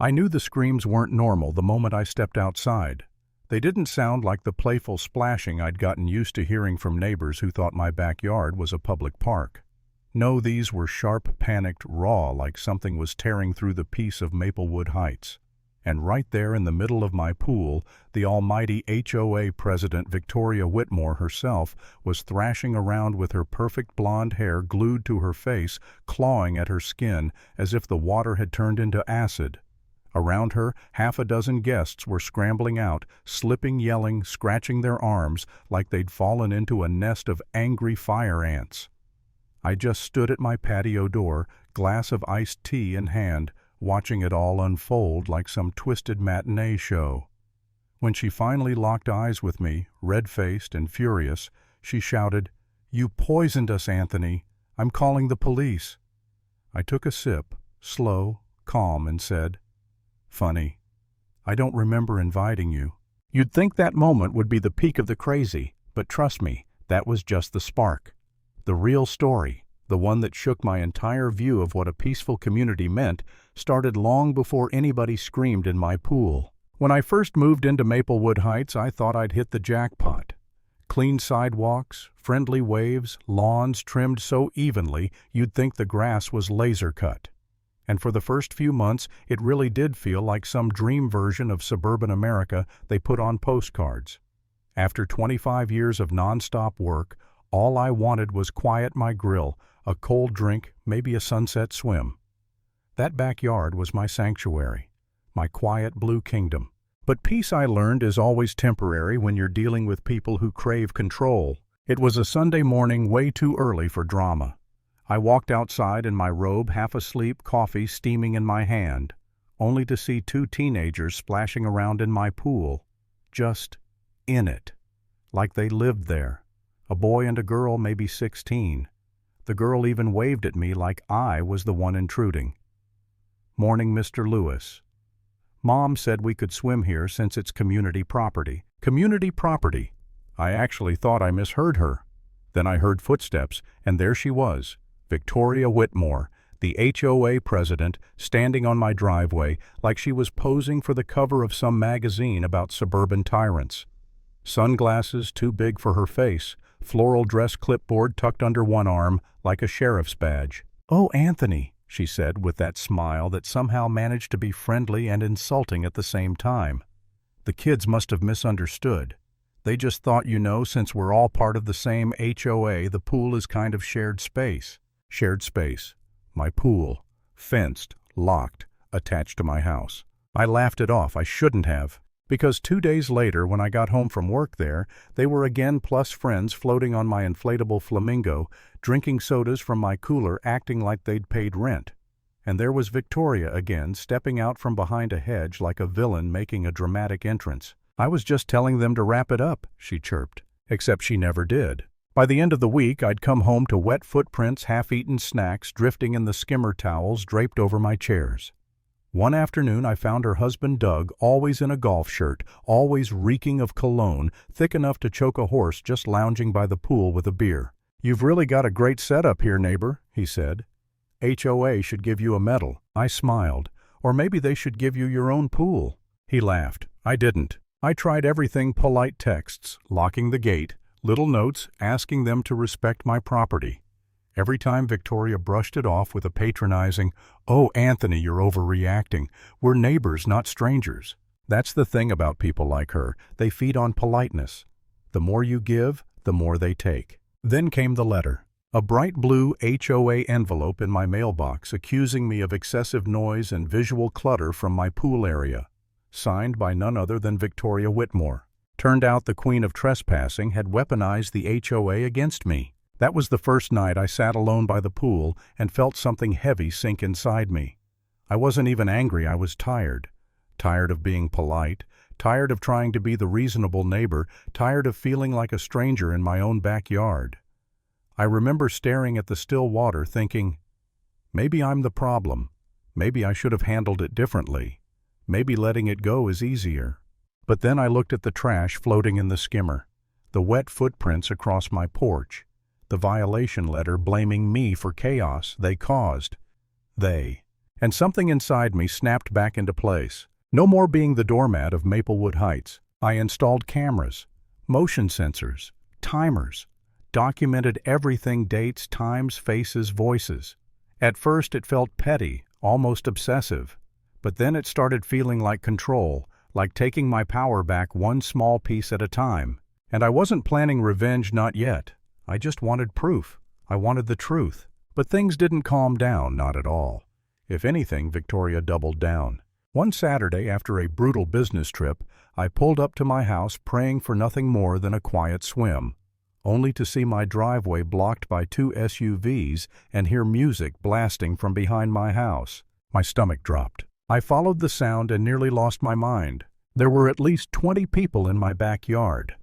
I knew the screams weren't normal the moment I stepped outside. They didn't sound like the playful splashing I'd gotten used to hearing from neighbors who thought my backyard was a public park. No, these were sharp, panicked, raw, like something was tearing through the peace of Maplewood Heights. And right there in the middle of my pool, the almighty HOA president Victoria Whitmore herself was thrashing around with her perfect blonde hair glued to her face, clawing at her skin as if the water had turned into acid. Around her, half a dozen guests were scrambling out, slipping, yelling, scratching their arms like they'd fallen into a nest of angry fire ants. I just stood at my patio door, glass of iced tea in hand, watching it all unfold like some twisted matinee show. When she finally locked eyes with me, red-faced and furious, she shouted, "You poisoned us, Anthony. I'm calling the police." I took a sip, slow, calm, and said, "Funny. I don't remember inviting you." You'd think that moment would be the peak of the crazy, but trust me, that was just the spark. The real story, the one that shook my entire view of what a peaceful community meant, started long before anybody screamed in my pool. When I first moved into Maplewood Heights, I thought I'd hit the jackpot. Clean sidewalks, friendly waves, lawns trimmed so evenly you'd think the grass was laser cut. And for the first few months, it really did feel like some dream version of suburban America they put on postcards. After 25 years of nonstop work, all I wanted was quiet my grill, a cold drink, maybe a sunset swim. That backyard was my sanctuary, my quiet blue kingdom. But peace, I learned, is always temporary when you're dealing with people who crave control. It was a Sunday morning way too early for drama. I walked outside in my robe, half asleep, coffee steaming in my hand, only to see two teenagers splashing around in my pool. Just in it. Like they lived there. A boy and a girl, maybe 16. The girl even waved at me like I was the one intruding. "Morning, Mr. Lewis. Mom said we could swim here since it's community property." Community property! I actually thought I misheard her. Then I heard footsteps, and there she was, Victoria Whitmore, the HOA president, standing on my driveway like she was posing for the cover of some magazine about suburban tyrants. Sunglasses too big for her face, floral dress clipboard tucked under one arm like a sheriff's badge. "Oh, Anthony," she said with that smile that somehow managed to be friendly and insulting at the same time. "The kids must have misunderstood. They just thought, since we're all part of the same HOA, the pool is kind of shared space." Shared space. My pool. Fenced, locked, attached to my house. I laughed it off. I shouldn't have. Because 2 days later, when I got home from work there, they were again plus friends floating on my inflatable flamingo, drinking sodas from my cooler, acting like they'd paid rent. And there was Victoria again, stepping out from behind a hedge like a villain making a dramatic entrance. "I was just telling them to wrap it up," she chirped. Except she never did. By the end of the week, I'd come home to wet footprints, half-eaten snacks drifting in the skimmer towels draped over my chairs. One afternoon, I found her husband Doug, always in a golf shirt, always reeking of cologne, thick enough to choke a horse, just lounging by the pool with a beer. "You've really got a great setup here, neighbor," he said. "HOA should give you a medal." I smiled. "Or maybe they should give you your own pool." He laughed. "I didn't. I tried everything: polite texts, locking the gate, little notes asking them to respect my property. Every time Victoria brushed it off with a patronizing, "Oh, Anthony, you're overreacting. We're neighbors, not strangers." That's the thing about people like her. They feed on politeness. The more you give, the more they take. Then came the letter. A bright blue HOA envelope in my mailbox accusing me of excessive noise and visual clutter from my pool area. Signed by none other than Victoria Whitmore. Turned out the Queen of Trespassing had weaponized the HOA against me. That was the first night I sat alone by the pool and felt something heavy sink inside me. I wasn't even angry, I was tired. Tired of being polite, tired of trying to be the reasonable neighbor, tired of feeling like a stranger in my own backyard. I remember staring at the still water thinking, maybe I'm the problem. Maybe I should have handled it differently. Maybe letting it go is easier. But then I looked at the trash floating in the skimmer, the wet footprints across my porch, the violation letter blaming me for chaos they caused. They. and something inside me snapped back into place. No more being the doormat of Maplewood Heights. I installed cameras, motion sensors, timers, documented everything: dates, times, faces, voices. At first it felt petty, almost obsessive, but then it started feeling like control, like taking my power back one small piece at a time. And I wasn't planning revenge, not yet. I just wanted proof. I wanted the truth. But things didn't calm down, not at all. If anything, Victoria doubled down. One Saturday, after a brutal business trip, I pulled up to my house praying for nothing more than a quiet swim, only to see my driveway blocked by 2 SUVs and hear music blasting from behind my house. My stomach dropped. I followed the sound and nearly lost my mind. There were at least 20 people in my backyard.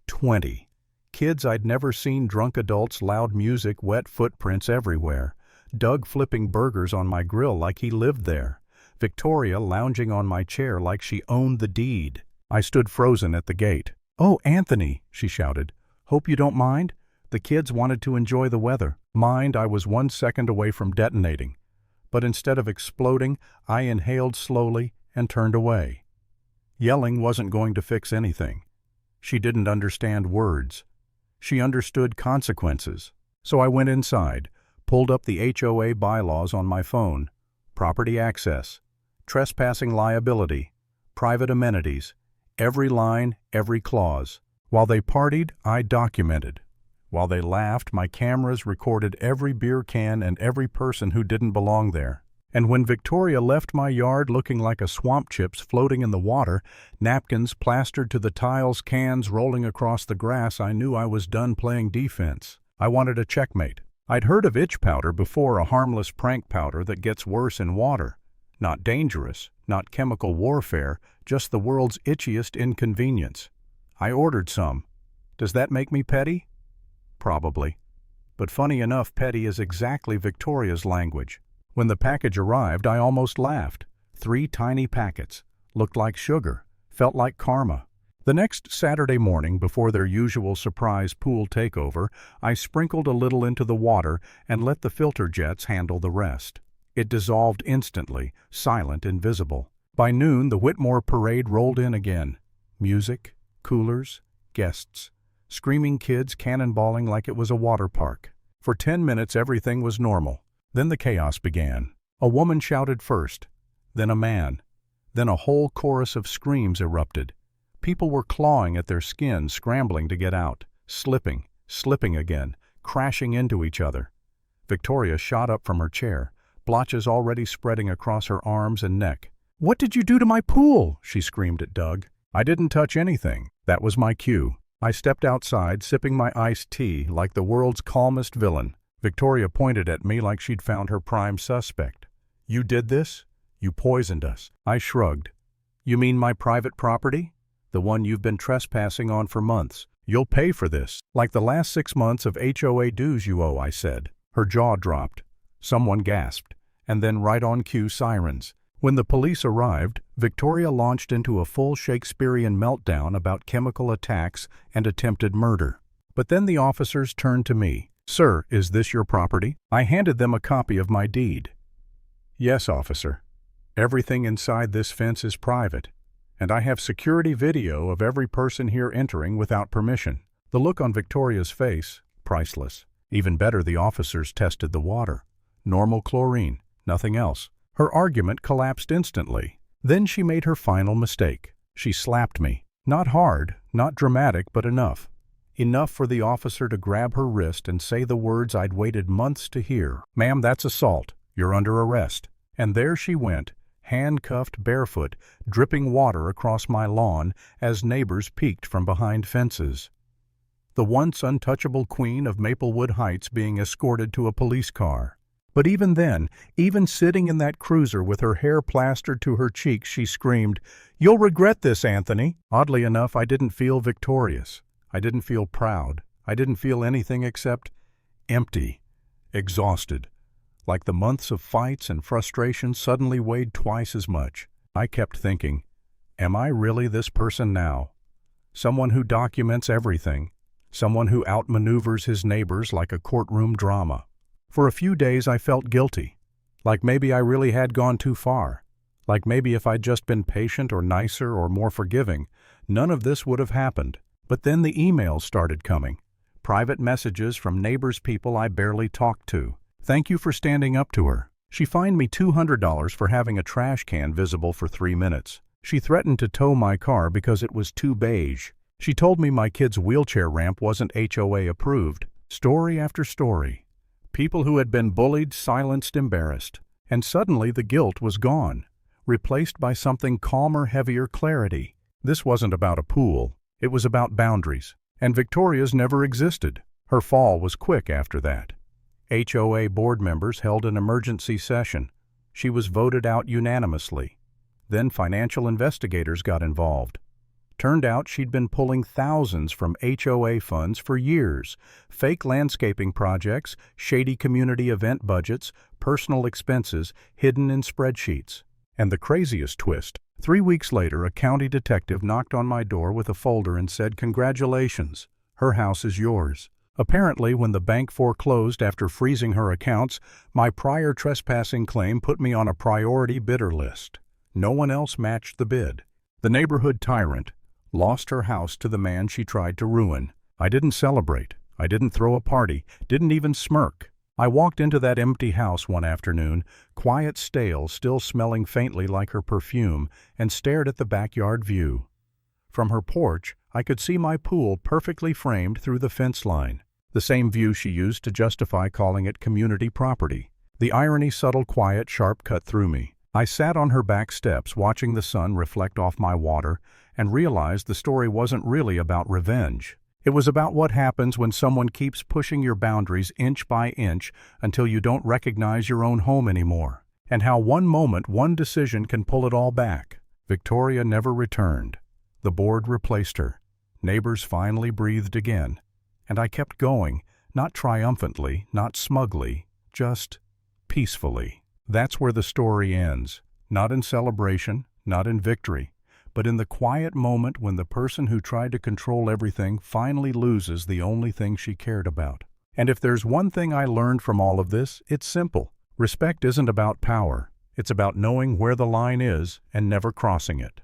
20. Kids I'd never seen, drunk adults, loud music, wet footprints everywhere. Doug flipping burgers on my grill like he lived there. Victoria lounging on my chair like she owned the deed. I stood frozen at the gate. "Oh, Anthony," she shouted. "Hope you don't mind? The kids wanted to enjoy the weather." Mind, I was 1 second away from detonating. But instead of exploding, I inhaled slowly and turned away. Yelling wasn't going to fix anything. She didn't understand words. She understood consequences. So I went inside, pulled up the HOA bylaws on my phone: property access, trespassing liability, private amenities, every line, every clause. While they partied, I documented. While they laughed, my cameras recorded every beer can and every person who didn't belong there. And when Victoria left my yard looking like a swamp chips floating in the water, napkins plastered to the tiles, cans rolling across the grass, I knew I was done playing defense. I wanted a checkmate. I'd heard of itch powder before, a harmless prank powder that gets worse in water. Not dangerous, not chemical warfare, just the world's itchiest inconvenience. I ordered some. Does that make me petty? Probably. But funny enough, petty is exactly Victoria's language. When the package arrived, I almost laughed. 3 tiny packets. Looked like sugar. Felt like karma. The next Saturday morning, before their usual surprise pool takeover, I sprinkled a little into the water and let the filter jets handle the rest. It dissolved instantly, silent, invisible. By noon, the Whitmore parade rolled in again. Music, coolers, guests. Screaming kids cannonballing like it was a water park. For 10 minutes everything was normal. Then the chaos began. A woman shouted first, then a man. Then a whole chorus of screams erupted. People were clawing at their skin, scrambling to get out, slipping again, crashing into each other. Victoria shot up from her chair, blotches already spreading across her arms and neck. "What did you do to my pool?" she screamed at Doug. I didn't touch anything. That was my cue. I stepped outside, sipping my iced tea like the world's calmest villain. Victoria pointed at me like she'd found her prime suspect. "You did this? You poisoned us." I shrugged. "You mean my private property? The one you've been trespassing on for months. You'll pay for this, like the last 6 months of HOA dues you owe," I said. Her jaw dropped. Someone gasped, and then right on cue, sirens. When the police arrived, Victoria launched into a full Shakespearean meltdown about chemical attacks and attempted murder. But then the officers turned to me. "Sir, is this your property?" I handed them a copy of my deed. "Yes, officer. Everything inside this fence is private, and I have security video of every person here entering without permission." The look on Victoria's face, priceless. Even better, the officers tested the water. Normal chlorine, nothing else. Her argument collapsed instantly. Then she made her final mistake. She slapped me. Not hard, not dramatic, but enough. Enough for the officer to grab her wrist and say the words I'd waited months to hear. "Ma'am, that's assault. You're under arrest." And there she went, handcuffed, barefoot, dripping water across my lawn as neighbors peeked from behind fences. The once untouchable queen of Maplewood Heights being escorted to a police car. But even then, even sitting in that cruiser with her hair plastered to her cheeks, she screamed, "You'll regret this, Anthony." Oddly enough, I didn't feel victorious. I didn't feel proud. I didn't feel anything except empty, exhausted. Like the months of fights and frustration suddenly weighed twice as much. I kept thinking, am I really this person now? Someone who documents everything. Someone who outmaneuvers his neighbors like a courtroom drama. For a few days I felt guilty. Like maybe I really had gone too far. Like maybe if I'd just been patient or nicer or more forgiving, none of this would have happened. But then the emails started coming. Private messages from neighbors, people I barely talked to. Thank you for standing up to her. She fined me $200 for having a trash can visible for 3 minutes. She threatened to tow my car because it was too beige. She told me my kid's wheelchair ramp wasn't HOA approved. Story after story. People who had been bullied, silenced, embarrassed. And suddenly the guilt was gone, replaced by something calmer, heavier clarity. This wasn't about a pool. It was about boundaries. And Victoria's never existed. Her fall was quick after that. HOA board members held an emergency session. She was voted out unanimously. Then financial investigators got involved. Turned out she'd been pulling thousands from HOA funds for years. Fake landscaping projects, shady community event budgets, personal expenses hidden in spreadsheets. And the craziest twist, 3 weeks later, a county detective knocked on my door with a folder and said, "Congratulations, her house is yours." Apparently, when the bank foreclosed after freezing her accounts, my prior trespassing claim put me on a priority bidder list. No one else matched the bid. The neighborhood tyrant lost her house to the man she tried to ruin. I didn't celebrate. I didn't throw a party. Didn't even smirk. I walked into that empty house one afternoon, quiet, stale, still smelling faintly like her perfume, and stared at the backyard view. From her porch, I could see my pool perfectly framed through the fence line. The same view she used to justify calling it community property. The irony, subtle, quiet, sharp, cut through me. I sat on her back steps watching the sun reflect off my water and realized the story wasn't really about revenge. It was about what happens when someone keeps pushing your boundaries inch by inch until you don't recognize your own home anymore, and how one moment, one decision can pull it all back. Victoria never returned. The board replaced her. Neighbors finally breathed again. And I kept going, not triumphantly, not smugly, just peacefully. That's where the story ends. Not in celebration, not in victory, but in the quiet moment when the person who tried to control everything finally loses the only thing she cared about. And if there's one thing I learned from all of this, it's simple. Respect isn't about power. It's about knowing where the line is and never crossing it.